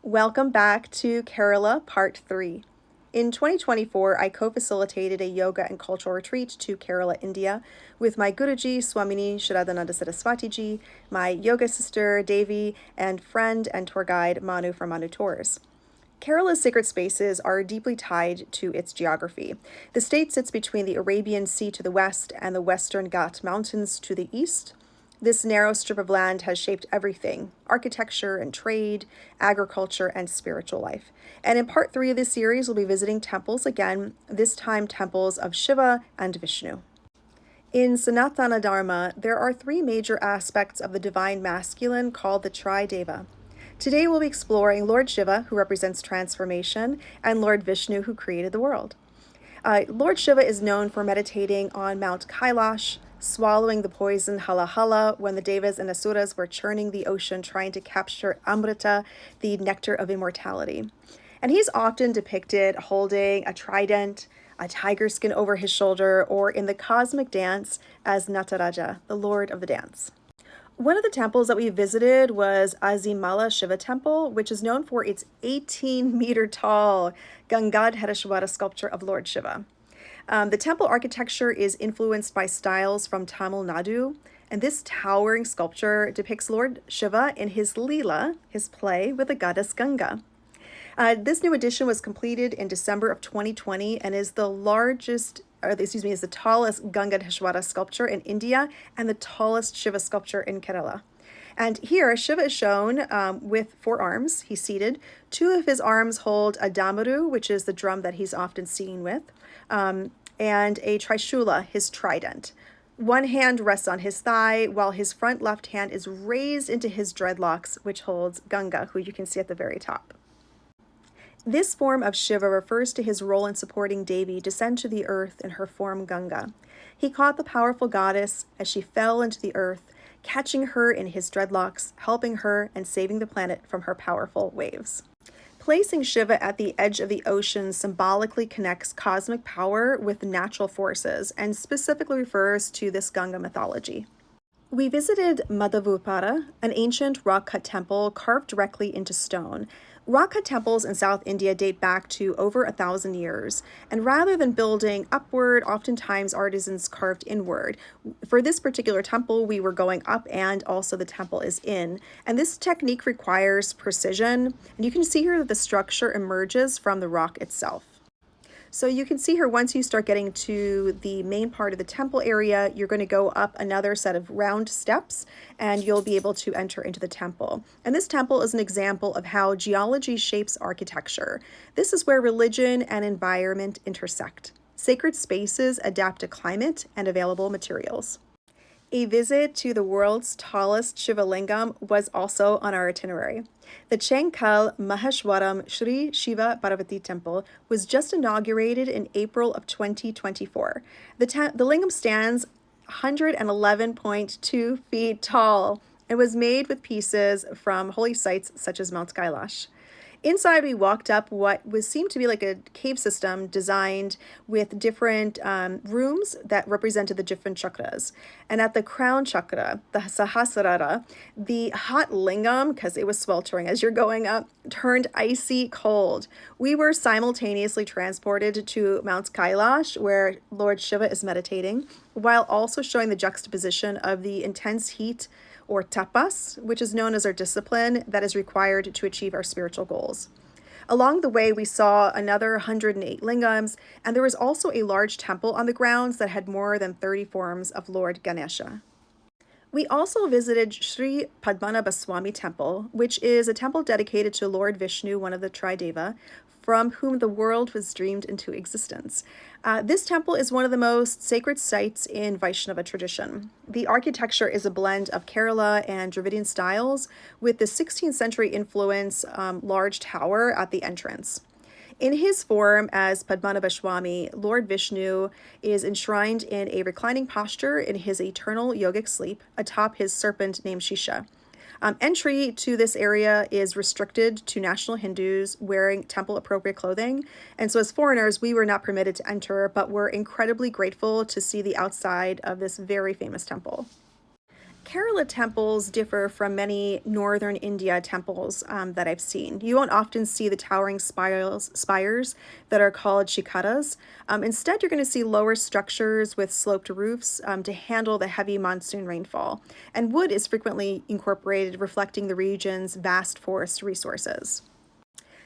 Welcome back to Kerala Part 3. In 2024, I co-facilitated a yoga and cultural retreat to Kerala, India, with my Guruji, Swamini Shraddhananda Saraswati ji, my yoga sister, Devi, and friend and tour guide, Manu from Manu Tours. Kerala's sacred spaces are deeply tied to its geography. The state sits between the Arabian Sea to the west and the Western Ghat Mountains to the east. This narrow strip of land has shaped everything: architecture and trade, agriculture, and spiritual life. And in part 3 of this series, we'll be visiting temples again, this time temples of Shiva and Vishnu. In Sanatana Dharma, there are 3 major aspects of the divine masculine called the Trideva. Today we'll be exploring Lord Shiva, who represents transformation, and Lord Vishnu, who created the world. Lord Shiva is known for meditating on Mount Kailash, swallowing the poison hala hala when the devas and asuras were churning the ocean trying to capture amrita, the nectar of immortality. And he's often depicted holding a trident, a tiger skin over his shoulder, or in the cosmic dance as Nataraja, the lord of the dance. One of the temples that we visited was Azimala Shiva Temple, which is known for its 18-meter tall Gangadhareshwara sculpture of Lord Shiva. The temple architecture is influenced by styles from Tamil Nadu, and this towering sculpture depicts Lord Shiva in his Leela, his play with the goddess Ganga. This new addition was completed in December of 2020 and is the tallest Gangadhareshwara sculpture in India and the tallest Shiva sculpture in Kerala. And here, Shiva is shown with 4 arms. He's seated. 2 of his arms hold a damaru, which is the drum that he's often seen with, and a trishula, his trident. One hand rests on his thigh, while his front left hand is raised into his dreadlocks, which holds Ganga, who you can see at the very top. This form of Shiva refers to his role in supporting Devi descend to the earth in her form Ganga. He caught the powerful goddess as she fell into the earth, catching her in his dreadlocks, helping her, and saving the planet from her powerful waves. Placing Shiva at the edge of the ocean symbolically connects cosmic power with natural forces and specifically refers to this Ganga mythology. We visited Madhavupara, an ancient rock-cut temple carved directly into stone. Rock-cut temples in South India date back to over 1,000 years, and rather than building upward, oftentimes artisans carved inward. For this particular temple, we were going up and also the temple is in, and this technique requires precision, and you can see here that the structure emerges from the rock itself. So you can see here, once you start getting to the main part of the temple area, you're going to go up another set of round steps and you'll be able to enter into the temple. And this temple is an example of how geology shapes architecture. This is where religion and environment intersect. Sacred spaces adapt to climate and available materials. A visit to the world's tallest Shiva Lingam was also on our itinerary. The Chenkal Maheshwaram Shri Shiva Parvati Temple was just inaugurated in April of 2024. The lingam stands 111.2 feet tall and was made with pieces from holy sites such as Mount Kailash. Inside, we walked up what seemed to be like a cave system designed with different rooms that represented the different chakras. And at the crown chakra, the Sahasrara, the hot lingam, because it was sweltering as you're going up, turned icy cold. We were simultaneously transported to Mount Kailash, where Lord Shiva is meditating, while also showing the juxtaposition of the intense heat or tapas, which is known as our discipline that is required to achieve our spiritual goals. Along the way, we saw another 108 lingams, and there was also a large temple on the grounds that had more than 30 forms of Lord Ganesha. We also visited Sri Padmanabhaswamy Temple, which is a temple dedicated to Lord Vishnu, one of the Trideva, from whom the world was dreamed into existence. This temple is one of the most sacred sites in Vaishnava tradition. The architecture is a blend of Kerala and Dravidian styles, with the 16th century influence large tower at the entrance. In his form as Padmanabhaswamy, Lord Vishnu is enshrined in a reclining posture in his eternal yogic sleep atop his serpent named Shisha. Entry to this area is restricted to national Hindus wearing temple-appropriate clothing, and so as foreigners, we were not permitted to enter, but we're incredibly grateful to see the outside of this very famous temple. Kerala temples differ from many northern India temples that I've seen. You won't often see the towering spires that are called shikaras. Instead, you're going to see lower structures with sloped roofs to handle the heavy monsoon rainfall. And wood is frequently incorporated, reflecting the region's vast forest resources.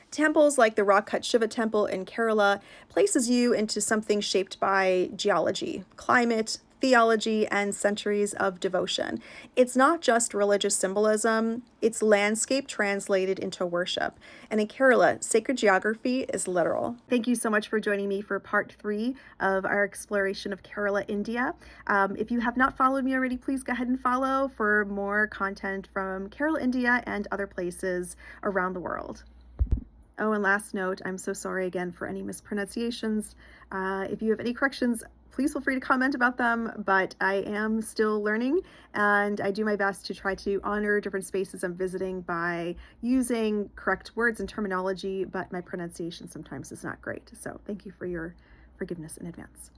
Temples like the rock-cut Shiva temple in Kerala places you into something shaped by geology, climate, theology, and centuries of devotion. It's not just religious symbolism, it's landscape translated into worship. And in Kerala, sacred geography is literal. Thank you so much for joining me for part 3 of our exploration of Kerala, India. If you have not followed me already, please go ahead and follow for more content from Kerala, India, and other places around the world. Oh, and last note, I'm so sorry again for any mispronunciations. If you have any corrections, please feel free to comment about them, but I am still learning, and I do my best to try to honor different spaces I'm visiting by using correct words and terminology, but my pronunciation sometimes is not great. So thank you for your forgiveness in advance.